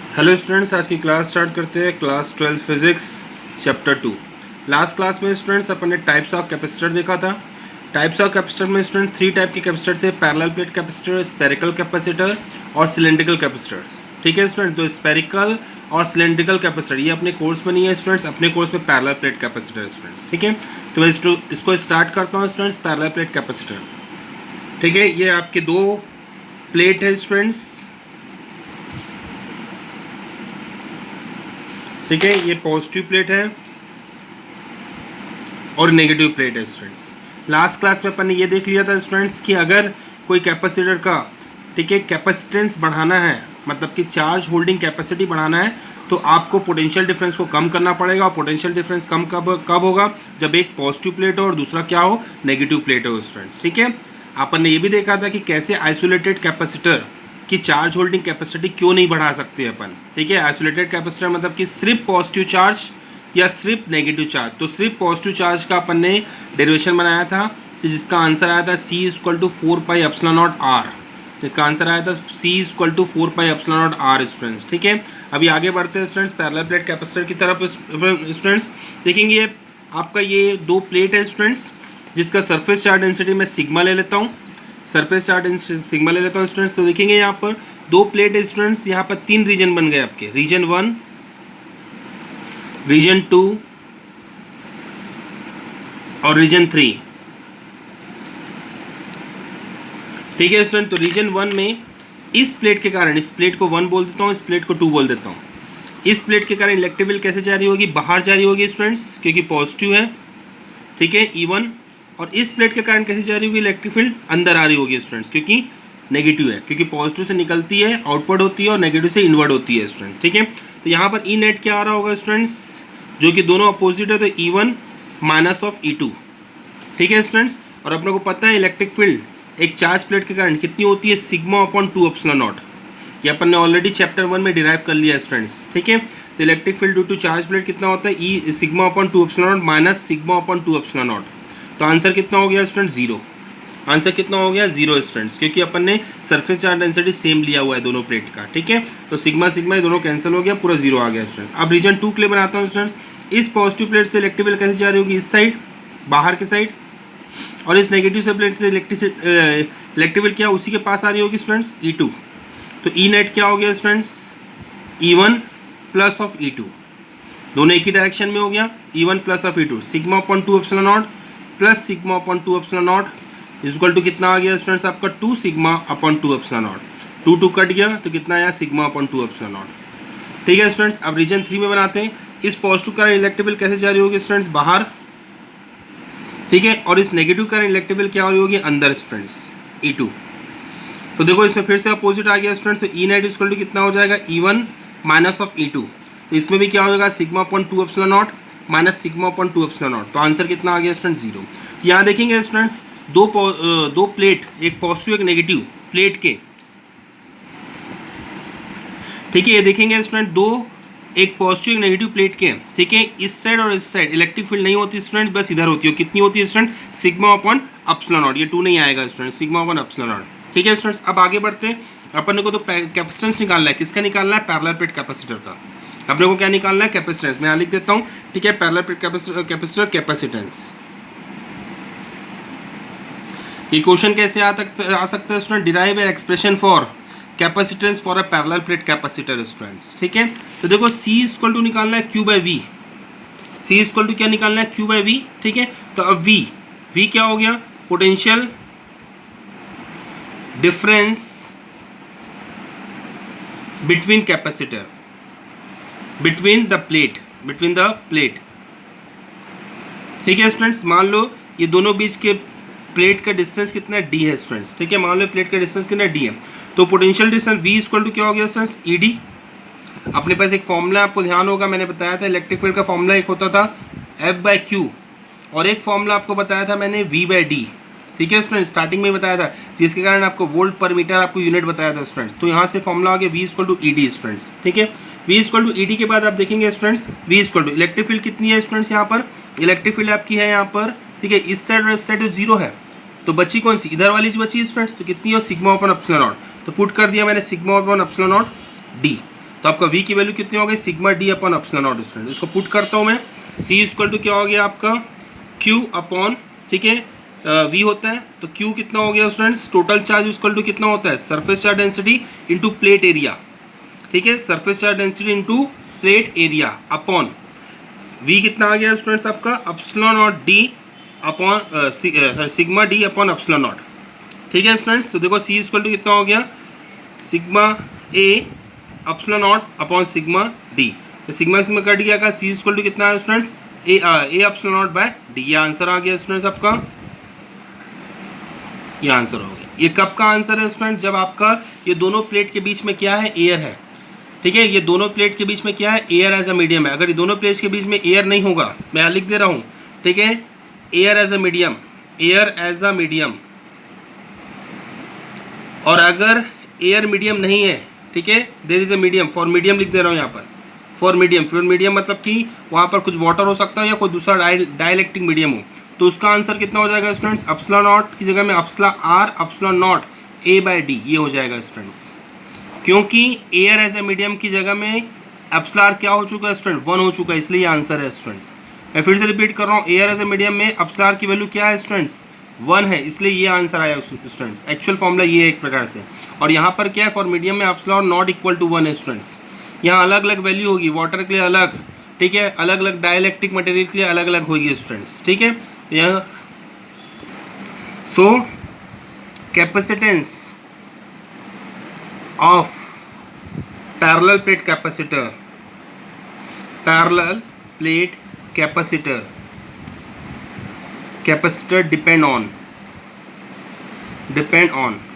Hello students, आज की class start करते हैं। Class 12 physics chapter 2। Last class में स्टूडेंट्स अपन ने टाइप्स ऑफ कैपेसिटर देखा था। टाइप्स ऑफ कैपेसिटर में स्टूडेंट 3 टाइप के कैपेसिटर थे: parallel plate capacitor, spherical capacitor और सिलेंड्रिकल कैपेसिटर। ठीक है स्टूडेंट, तो स्फेरिकल और सिलेंड्रिकल कैपेसिटर ये अपने कोर्स में नहीं है स्टूडेंट्स, अपने कोर्स में पैरेलल प्लेट कैपेसिटर स्टूडेंट्स। ठीक है, तो मैं इसको स्टार्ट करता हूँ स्टूडेंट्स। पैरेलल प्लेट कैपेसिटर, ठीक है, ये आपके दो प्लेट है स्टूडेंट्स। ठीक है, ये पॉजिटिव प्लेट है और नेगेटिव प्लेट है स्टूडेंट्स। लास्ट क्लास में अपन ने ये देख लिया था स्टूडेंट्स कि अगर कोई कैपेसिटर का, ठीक है, कैपेसिटेंस बढ़ाना है, मतलब कि चार्ज होल्डिंग कैपेसिटी बढ़ाना है, तो आपको पोटेंशियल डिफरेंस को कम करना पड़ेगा। और पोटेंशियल डिफरेंस कम कब होगा? जब एक पॉजिटिव प्लेट हो और दूसरा क्या हो, नेगेटिव प्लेट हो स्टूडेंट्स। ठीक है, अपन ने ये भी देखा था कि कैसे आइसोलेटेड कैपेसिटर कि चार्ज होल्डिंग कैपेसिटी क्यों नहीं बढ़ा सकते अपन। ठीक है, आइसोलेटेड कैपेसिटर मतलब कि सिर्फ पॉजिटिव चार्ज या सिर्फ नेगेटिव चार्ज। तो सिर्फ पॉजिटिव चार्ज का अपन ने डेरिवेशन बनाया था, तो जिसका आंसर आया था C = 4 pi epsilon not R। जिसका आंसर आया था C = 4 pi epsilon not R students. ठीक है, अभी आगे बढ़ते हैं स्टूडेंट्स पैरेलल प्लेट कैपेसिटर की तरफ। स्टूडेंट्स देखेंगे आपका ये दो प्लेट है स्टूडेंट्स, जिसका सरफेस चार्ज डेंसिटी मैं सिग्मा ले लेता हूँ। सरफेस चार्ज सिग्मा ले लेता हूँ स्टूडेंट्स। तो देखेंगे यहाँ पर दो प्लेट है स्टूडेंट्स, यहाँ पर 3 रीजन बन गए आपके, रीजन 1, रीजन 2 और रीजन 3। ठीक है स्टूडेंट, तो रीजन 1 में इस प्लेट के कारण, इस प्लेट को 1 बोल देता हूँ, इस प्लेट को 2 बोल देता हूँ। इस प्लेट के कारण इलेक्ट्रिक फील्ड कैसे जारी होगी? बाहर जारी होगी स्टूडेंट्स, क्योंकि पॉजिटिव है। ठीक है, E1। और इस प्लेट के कारण कैसे जारी होगी इलेक्ट्रिक फील्ड? अंदर आ रही होगी स्टूडेंट्स, क्योंकि नेगेटिव है, क्योंकि पॉजिटिव से निकलती है आउटवर्ड होती है और नेगेटिव से इनवर्ड होती है स्टूडेंट। ठीक है, तो यहाँ पर ई नेट क्या आ रहा होगा स्टूडेंट्स, जो कि दोनों अपोजिट है, तो E1 माइनस ऑफ E2। ठीक है स्टूडेंट्स, और अपने को पता है इलेक्ट्रिक फील्ड एक चार्ज प्लेट के कारण कितनी होती है? Sigma upon 2 epsilon not. ये अपन ने ऑलरेडी चैप्टर 1 में डिराइव कर लिया है स्टूडेंट्स। ठीक है, तो electric field due to charge plate कितना होता है? E sigma upon 2 epsilon naught minus sigma upon 2 epsilon naught. तो आंसर कितना हो गया स्टूडेंट? 0। आंसर कितना हो गया? 0 स्टूडेंट्स, क्योंकि अपन ने सरफेस चार्ज डेंसिटी सेम लिया हुआ है दोनों प्लेट का। ठीक है, तो सिग्मा सिग्मा ये दोनों कैंसिल हो गया, पूरा 0 आ गया स्टूडेंट। अब रीजन 2 के लिए बनाता हूँ स्टूडेंट्स। इस पॉजिटिव प्लेट से इलेक्ट्रिक फील्ड कैसे जा रही होगी? इस साइड, बाहर की साइड, और इस नेगेटिव से प्लेट से इलेक्ट्रिक फील्ड क्या उसी के पास आ रही होगी स्टूडेंट्स? E2। तो ई नेट क्या हो गया students? E1 plus of E2, दोनों एक ही डायरेक्शन में हो गया। E1 plus of E2 sigma upon 2 epsilon naught plus sigma upon 2 epsilon naught is equal to कितना आ गया स्टूडेंट्स आपका? 2 sigma upon 2 epsilon naught. 2 2 cut गया तो कितना आया? Sigma upon 2 epsilon naught. ठीक है स्टूडेंट्स, अब रीजन 3 में बनाते हैं। इस पॉजिटिव करंट इलेक्ट्रिक फील्ड कैसे जा रही होगी स्टूडेंट्स? बाहर। ठीक है, और इस नेगेटिव करंट इलेक्ट्रिक फील्ड क्या हो रही होगी? अंदर स्टूडेंट्स, E2। तो देखो इसमें फिर से अपोजिट आ गया स्टूडेंट्स, तो ई नेट इक्वल टू कितना हो जाएगा? E1 minus of E2। तो इसमें भी क्या हो जाएगा? Sigma upon 2 epsilon naught minus sigma upon 2 epsilon naught. तो आंसर कितना आ गया स्टूडेंट? 0। तो यहाँ देखेंगे स्टूडेंट्स दो प्लेट, एक पॉजिटिव एक नेगेटिव प्लेट के। ठीक है, ये देखेंगे स्टूडेंट एक पॉजिटिव एक नेगेटिव प्लेट के। ठीक है, इस साइड और इस साइड इलेक्ट्रिक फील्ड नहीं होती स्टूडेंट, बस इधर होती है। कितनी होती है student? Sigma upon epsilon not. ये 2 नहीं आएगा student, sigma upon epsilon naught. ठीक है स्टूडेंट्स, अब आगे बढ़ते हैं। अपन को तो कैपेसिटेंस निकालना है, किसका निकालना है? पैरेलल प्लेट कैपेसिटर का। अपने को क्या निकालना है? कैपेसिटेंस। मैं यहाँ लिख देता हूँ। ठीक है, पैरेलल प्लेट कैपेसिटर कैपेसिटेंस। ये क्वेश्चन कैसे आ सकता है student? Derive an expression for capacitance for a parallel plate capacitor students. ठीक है, तो देखो C इक्वल टू निकालना है Q/V। C इक्वल टू क्या निकालना है? Q/V। ठीक है, तो अब V क्या हो गया? Potential difference between capacitor, between the plate. ठीक है स्टूडेंट्स, मान लो ये दोनों बीच के प्लेट का डिस्टेंस कितना है? D है स्टूडेंट्स। ठीक है, मान लो प्लेट का डिस्टेंस कितना है? D है। तो potential difference V equal to क्या हो गया स्टूडेंट्स? ED। अपने पास एक फॉर्मूला आपको ध्यान होगा, मैंने बताया था इलेक्ट्रिक फील्ड का फॉर्मूला एक होता था F/Q, और एक फॉर्मूला आपको बताया था मैंने V/D। ठीक है स्टूडेंट, स्टार्टिंग में बताया था, जिसके कारण आपको वोल्ट पर मीटर आपको यूनिट बताया था स्टूडेंट्स। तो यहाँ से फॉर्मूला आ गया V equal to ED students. ठीक है, V इक्वल टू ED के बाद आप देखेंगे students V equal to electric field कितनी है स्टूडेंट्स? यहाँ पर इलेक्ट्रिक फील्ड आपकी है यहाँ पर। ठीक है, इस साइड और इस साइड 0 है, तो बची कौन सी? इधर वाली बची स्टूडेंट्स। तो कितनी हो? Sigma upon epsilon naught. तो पुट कर दिया मैंने sigma upon epsilon naught D। तो आपका v की वैल्यू कितनी हो गई, sigma d upon epsilon not student. इसको पुट करता हूँ मैं, c इक्वल टू क्या हो गया आपका q अपॉन, ठीक है, v होता है तो q कितना हो गया students, total charge equal to कितना होता है, surface charge density into plate area, ठीक है, surface charge density into plate area upon v कितना आ गया स्टूडेंट्स आपका epsilon naught d upon sigma d upon epsilon naught, ठीक है स्टूडेंट्स। तो देखो c इक्वल टू कितना हो गया, sigma a epsilon naught upon sigma d, तो सिग्मा इसमें कट गया का, c इक्वल टू कितना है students, a epsilon naught by d, ये आंसर आ गया स्टूडेंट्स आपका, ये आंसर हो गया। ये कब का आंसर है स्टूडेंट्स, जब आपका ये दोनों प्लेट के बीच में क्या है, एयर है, ठीक है, ये दोनों प्लेट के बीच में क्या है, एयर एज अ मीडियम है। अगर ये दोनों प्लेट्स के बीच में एयर नहीं होगा, मैं यहाँ लिख दे रहा हूँ, ठीक है, air as a medium, air as a medium, और अगर एयर मीडियम नहीं है, ठीक है, there is a medium, for medium लिख दे रहा हूँ यहाँ पर, फॉर मीडियम मतलब कि वहाँ पर कुछ वाटर हो सकता है या कोई दूसरा डाइलेक्ट्रिक मीडियम हो, तो उसका आंसर कितना हो जाएगा स्टूडेंट्स, एप्सिलॉन नॉट की जगह में epsilon R epsilon naught a by D, ये हो जाएगा स्टूडेंट्स, क्योंकि एयर एज ए मीडियम की जगह में एप्सिलॉन आर क्या हो चुका है स्टूडेंट, 1 हो चुका है, इसलिए ये आंसर है स्टूडेंट्स। मैं फिर से रिपीट कर रहा हूँ, एयर एज ए मीडियम में एप्सिलॉन आर की वैल्यू क्या है स्टूडेंट्स, 1 है, इसलिए ये आंसर आया स्टूडेंट्स। एक्चुअल फॉर्मूला ये है एक प्रकार से, और यहाँ पर क्या है, फॉर मीडियम में एप्सिलॉन नॉट इक्वल टू 1 है स्टूडेंट्स। यहाँ अलग अलग वैल्यू होगी, वाटर के लिए अलग, ठीक है, अलग अलग डाइलेक्ट्रिक मटेरियल के लिए अलग अलग होगी स्टूडेंट्स, ठीक है। यह so capacitance of parallel plate capacitor, parallel plate capacitor, capacitor depend on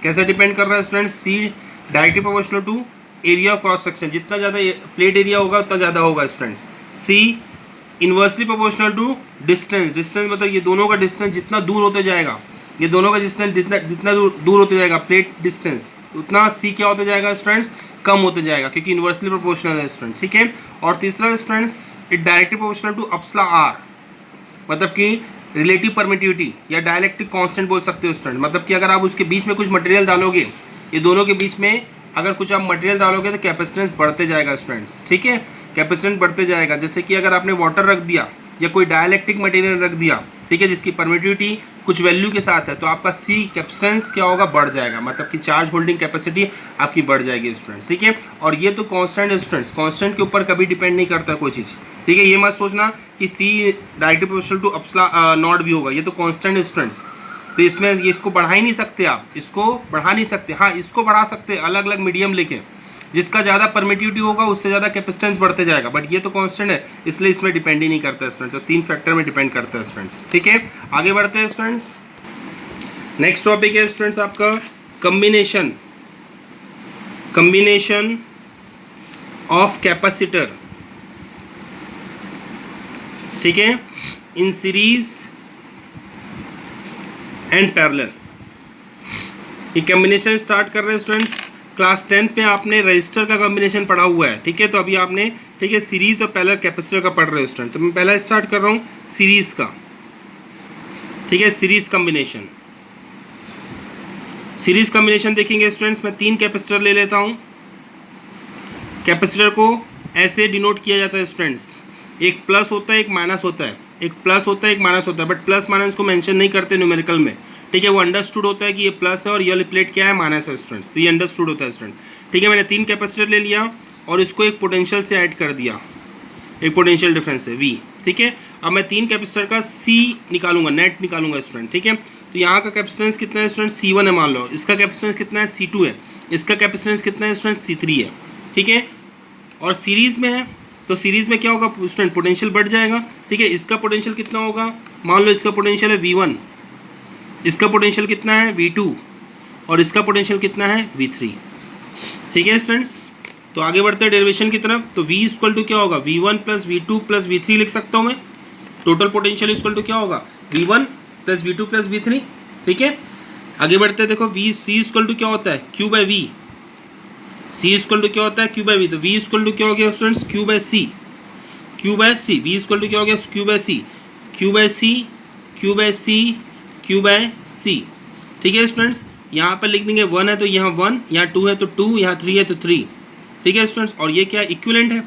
कैसे डिपेंड कर रहा है students, C directly proportional to area cross section, जितना ज़्यादा प्लेट एरिया होगा उतना ज़्यादा होगा students. C inversely proportional to distance मतलब ये दोनों का डिस्टेंस जितना दूर होते जाएगा, ये दोनों का डिस्टेंस जितना दूर होते जाएगा प्लेट डिस्टेंस, उतना सी क्या होते जाएगा स्टूडेंट्स, कम होते जाएगा, क्योंकि इन्वर्सली प्रोपोर्शनल है स्टूडेंट्स, ठीक है। और तीसरा students, it directly proportional to epsilon R, मतलब कि रिलेटिव परमिटिविटी या डायलेक्ट्रिक कांस्टेंट बोल सकते हो स्टूडेंट, मतलब कि अगर आप उसके बीच में कुछ मटेरियल डालोगे, ये दोनों के बीच में अगर कुछ आप मटेरियल डालोगे तो कैपेसिटेंस बढ़ते जाएगा स्टूडेंट्स, ठीक है, कैपेसिटेंस बढ़ते जाएगा। जैसे कि अगर आपने वाटर रख दिया या कोई डायलेक्ट्रिक मटेरियल रख दिया, ठीक है, जिसकी परमिटिविटी कुछ वैल्यू के साथ है, तो आपका सी कैपेसिटेंस क्या होगा, बढ़ जाएगा, मतलब कि चार्ज होल्डिंग कैपेसिटी आपकी बढ़ जाएगी स्टूडेंट्स, ठीक है। और ये तो कांस्टेंट है स्टूडेंट्स, कांस्टेंट के ऊपर कभी डिपेंड नहीं करता कोई चीज़, ठीक है। ये मत सोचना कि C directly proportional to epsilon naught भी होगा, ये तो कांस्टेंट है स्टूडेंट्स, तो इसमें ये इसको बढ़ा ही नहीं सकते आप, इसको बढ़ा नहीं सकते, हाँ इसको बढ़ा सकते अलग अलग मीडियम लेके, जिसका ज़्यादा परमिटिविटी होगा उससे ज़्यादा कैपेसिटेंस बढ़ते जाएगा, बट ये तो कांस्टेंट है, इसलिए इसमें डिपेंड ही नहीं करता है स्टूडेंट्स, तो 3 फैक्टर में डिपेंड करता है स्टूडेंट्स, ठीक है। आगे बढ़ते हैं स्टूडेंट्स, नेक्स्ट टॉपिक है स्टूडेंट्स आपका कम्बिनेशन ऑफ कैपेसिटर, ठीक है, इन सीरीज एंड पैरेलल। ये कॉम्बिनेशन स्टार्ट कर रहे हैं स्टूडेंट्स, क्लास 10th में आपने रजिस्टर का कॉम्बिनेशन पढ़ा हुआ है, ठीक है, तो अभी आपने, ठीक है, सीरीज और पैरेलल कैपेसिटर का पढ़ रहे हो स्टूडेंट। तो मैं पहला स्टार्ट कर रहा हूँ सीरीज का, ठीक है, सीरीज कॉम्बिनेशन देखेंगे स्टूडेंट्स। मैं 3 कैपेसिटर ले लेता हूँ। कैपेसिटर को ऐसे डिनोट किया जाता है स्टूडेंट्स, एक प्लस होता है एक माइनस होता है, एक प्लस होता है एक माइनस होता है, बट प्लस माइनस को मेंशन नहीं करते न्यूमेरिकल में, ठीक है, वो अंडरस्टूड होता है कि ये प्लस है और ये वाली प्लेट क्या है, माइनस है स्टूडेंट्स, तो ये अंडरस्टूड होता है स्टूडेंट, ठीक है। मैंने 3 कैपेसिटर ले लिया और इसको एक पोटेंशियल से ऐड कर दिया, एक पोटेंशियल डिफरेंस है V, ठीक है। अब मैं 3 कैपेसिटर का C निकालूंगा, नेट निकालूंगा स्टूडेंट, ठीक है। तो यहाँ का कैपेसिटेंस कितना है स्टूडेंट, C1 है मान लो, इसका कैपेसिटेंस कितना है, C2 है, इसका कैपेसिटेंस कितना है स्टूडेंट, C3 है, ठीक है। और सीरीज में है तो सीरीज में क्या होगा स्टूडेंट, पोटेंशियल बढ़ जाएगा, ठीक है। इसका पोटेंशियल कितना होगा, मान लो इसका पोटेंशियल है V1, इसका पोटेंशियल कितना है V2 और इसका पोटेंशियल कितना है V3, ठीक है स्टूडेंट्स। तो आगे बढ़ते हैं डेरिवेशन की तरफ। तो V इक्वल टू क्या होगा, V1 plus V2 plus V3 लिख सकता हूँ मैं। टोटल पोटेंशियल इक्वल टू क्या होगा, V1 plus V2 plus V3, ठीक है। आगे बढ़ते हैं, देखो C इक्वल टू क्या होता है, Q by V, C equal to क्या होता है, Q बाई V, तो V इक्वल टू क्या हो गया students, Q by C, V equal to क्या हो गया, Q by C, Q by C, ठीक है स्टूडेंट्स। यहाँ पर लिख देंगे 1 है तो यहाँ 1, यहाँ 2 है तो 2, यहाँ 3 है तो 3, ठीक है स्टूडेंट्स, और ये क्या इक्विवेलेंट है,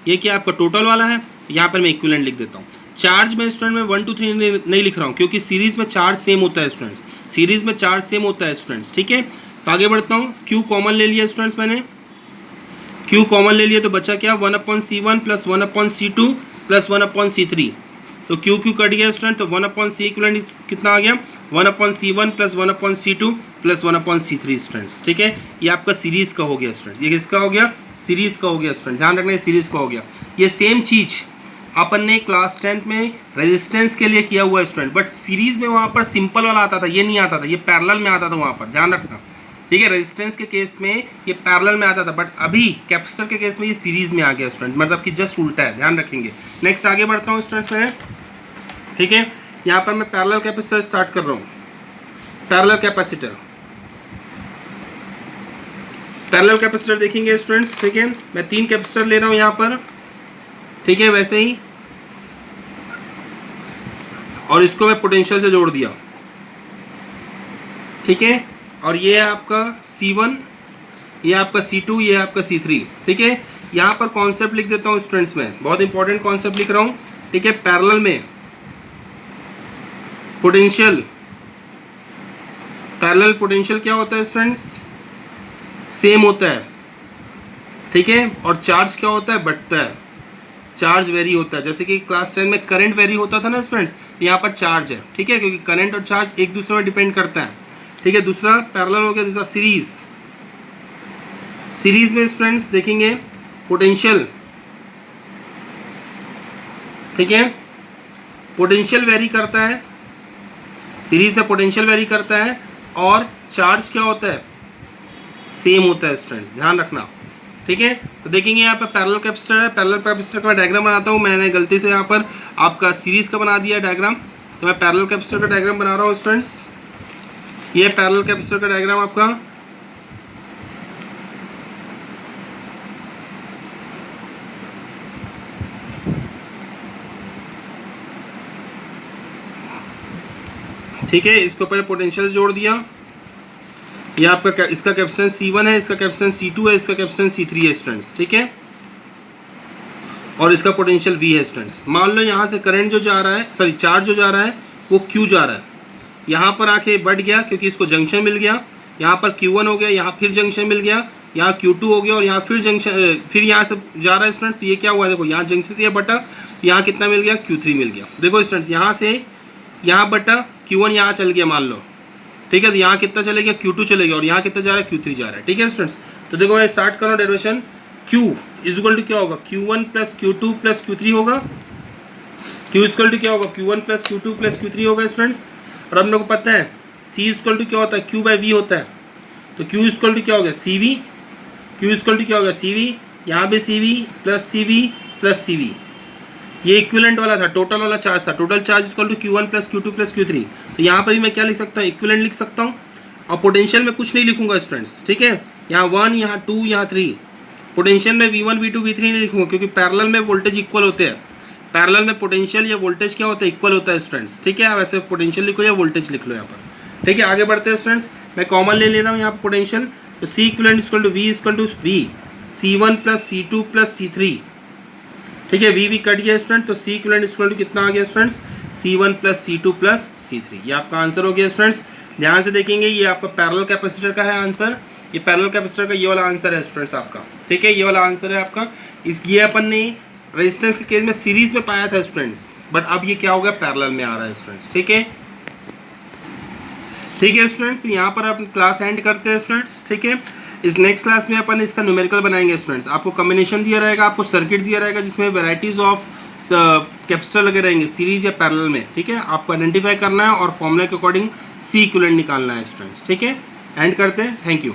ये क्या आपका टोटल वाला है, यहाँ पर मैं इक्विवेलेंट लिख देता हूँ। चार्ज में स्टूडेंट में 1 2 3 नहीं लिख रहा हूँ क्योंकि सीरीज में चार्ज सेम होता है स्टूडेंट्स, सीरीज में चार्ज सेम होता है स्टूडेंट्स, ठीक है। तो आगे बढ़ता हूँ, Q कॉमन ले लिया स्टूडेंट्स, मैंने Q कॉमन ले लिया तो बचा क्या 1/C1 plus 1/C2 plus 1/C3, तो Q कट गया स्टूडेंट, तो 1/C इक्विवेलेंट कितना आ गया 1/C1 plus 1/C2 plus 1/C3 students, ठीक है। ये आपका सीरीज का हो गया स्टूडेंट, ये किसका हो गया सीरीज का हो गया स्टूडेंट, ध्यान रखना सीरीज का हो गया। ये सेम चीज़ अपन ने क्लास 10th में रेजिस्टेंस के लिए किया हुआ है स्टूडेंट, बट सीरीज में वहाँ पर सिंपल वाला आता था, ये नहीं आता था, ये पैरेलल में आता था वहाँ पर, ध्यान रखना, ठीक है। रेजिस्टेंस के केस में ये पैरेलल में आता था, बट अभी कैपेसिटर के केस में ये सीरीज में आ गया स्टूडेंट, मतलब कि जस्ट उल्टा है, ध्यान रखेंगे। नेक्स्ट आगे बढ़ता हूँ स्टूडेंट्स मैं, ठीक है। यहाँ पर मैं पैरेलल कैपेसिटर स्टार्ट कर रहा हूँ, पैरेलल कैपेसिटर, पैरेलल कैपेसिटर देखेंगे स्टूडेंट्स, ठीक है। मैं 3 कैपेसिटर ले रहा हूँ यहाँ पर, ठीक है, वैसे ही, और इसको मैं पोटेंशियल से जोड़ दिया, ठीक है। और ये है आपका C1, ये आपका C2, ये आपका C3, ठीक है। यहाँ पर कॉन्सेप्ट लिख देता हूँ स्टूडेंट्स में, बहुत इंपॉर्टेंट कॉन्सेप्ट लिख रहा हूँ, ठीक है। पैरेलल में पोटेंशियल, पैरेलल पोटेंशियल क्या होता है स्टूडेंट्स, सेम होता है, ठीक है। और चार्ज क्या होता है, बढ़ता है, चार्ज वेरी होता है, जैसे कि क्लास 10 में करंट वेरी होता था ना स्टूडेंट्स, यहाँ पर चार्ज है, ठीक है, क्योंकि करंट और चार्ज एक दूसरे में डिपेंड करता है, ठीक है। दूसरा पैरेलल हो गया, दूसरा सीरीज, सीरीज में स्टूडेंट्स देखेंगे पोटेंशियल, ठीक है, पोटेंशियल वेरी करता है, सीरीज में पोटेंशियल वेरी करता है, और चार्ज क्या होता है, सेम होता है स्टूडेंट्स, ध्यान रखना, ठीक है। तो देखेंगे यहाँ पर पैरेलल कैपेसिटर है, पैरेलल कैपेसिटर का मैं डायग्राम बनाता हूँ, मैंने गलती से यहाँ पर आपका सीरीज का बना दिया डायग्राम, तो मैं पैरेलल कैपेसिटर का डायग्राम बना रहा हूँ स्टूडेंट्स। ये पैरेलल कैपेसिटर का डायग्राम आपका, ठीक है। इसके ऊपर पोटेंशियल जोड़ दिया, ये आपका इसका कैपेसिटेंस C1 है, इसका कैपेसिटेंस C2 है, इसका कैपेसिटेंस C3 है स्टूडेंट्स, ठीक है। और इसका पोटेंशियल V है स्टूडेंट्स। मान लो यहाँ से करंट जो जा रहा है, सॉरी चार्ज जो जा रहा है वो Q जा रहा है, यहाँ पर आके बढ़ गया क्योंकि इसको जंक्शन मिल गया, यहाँ पर Q1 हो गया, यहाँ फिर जंक्शन मिल गया, यहाँ Q2 हो गया, और यहाँ फिर जंक्शन, फिर यहाँ से जा रहा है स्टूडेंट्स। तो ये क्या हुआ, देखो यहाँ जंक्शन से ये बटा, यहाँ कितना मिल गया Q3 मिल गया। देखो स्टूडेंट्स यहाँ से यहाँ बटा Q1 यहाँ चल गया मान लो, ठीक है। तो यहाँ कितना चले गया Q2 चले गया, और यहाँ कितना जा रहा है Q3 जा रहा है, ठीक है स्टूडेंट्स। तो देखो मैं स्टार्ट कर रहा हूँ derivation, Q is equal to क्या होगा Q1 plus Q2 plus Q3 होगा, Q इज इक्वल टू क्या होगा Q1 plus Q2 plus Q3 होगा स्टूडेंट्स। और हम लोग को पता है C इज इक्वल टू क्या होता है Q बाई V होता है, तो Q इज इक्वल टू क्या होगा CV, Q is equal to क्या होगा CV, यहाँ पे CV plus CV plus CV, ये इक्विवेलेंट वाला था, टोटल वाला चार्ज था, total charge equal to Q1 plus Q2 plus Q3। तो यहाँ पर भी मैं क्या लिख सकता हूँ, इक्विवेलेंट लिख सकता हूँ, और पोटेंशियल में कुछ नहीं लिखूंगा स्टूडेंट्स, ठीक है। यहाँ 1, यहाँ 2, यहाँ 3, पोटेंशियल में V1 V2 V3 नहीं लिखूंगा, क्योंकि पैरेलल में वोल्टेज इक्वल होते हैं, पैरेलल में पोटेंशियल या वोल्टेज क्या होता है, इक्वल होता है स्टूडेंट्स, ठीक है। वैसे पोटेंशियल लिखो या वोल्टेज लिख लो यहाँ पर, ठीक है। आगे बढ़ते हैं स्टूडेंट्स, मैं कॉमन ले रहा हूँ यहाँ पर पोटेंशियल, तो C equivalent equal to V equal to V C1 plus C2 plus C3, ठीक है। V कट गया स्टूडेंट, तो C इक्विवेलेंट इक्वल टू कितना आ गया students C1 plus C2 plus C3, ये आपका आंसर हो गया स्टूडेंट्स। ध्यान से देखेंगे, ये आपका पैरेलल कैपेसिटर का है आंसर, ये पैरेलल कैपेसिटर का ये वाला आंसर है स्टूडेंट्स आपका, ठीक है। ये वाला आंसर है आपका। ये अपन ने रेजिस्टेंस के केस में सीरीज में पाया था स्टूडेंट्स, बट अब ये क्या होगा पैरेलल में आ रहा है स्टूडेंट्स, ठीक है। ठीक है स्टूडेंट्स, यहाँ पर अपन क्लास एंड करते हैं स्टूडेंट्स, ठीक है। इस नेक्स्ट क्लास में अपन इसका न्यूमेरिकल बनाएंगे स्टूडेंट्स। आपको कॉम्बिनेशन दिया रहेगा, आपको सर्किट दिया रहेगा जिसमें वेराइटीज़ ऑफ कैपेसिटर लगे रहेंगे सीरीज या पैरेलल में, ठीक है। आपको आइडेंटिफाई करना है और फॉर्मूला के अकॉर्डिंग C इक्विवेलेंट निकालना है स्टूडेंट्स, ठीक है। एंड करते हैं, थैंक यू।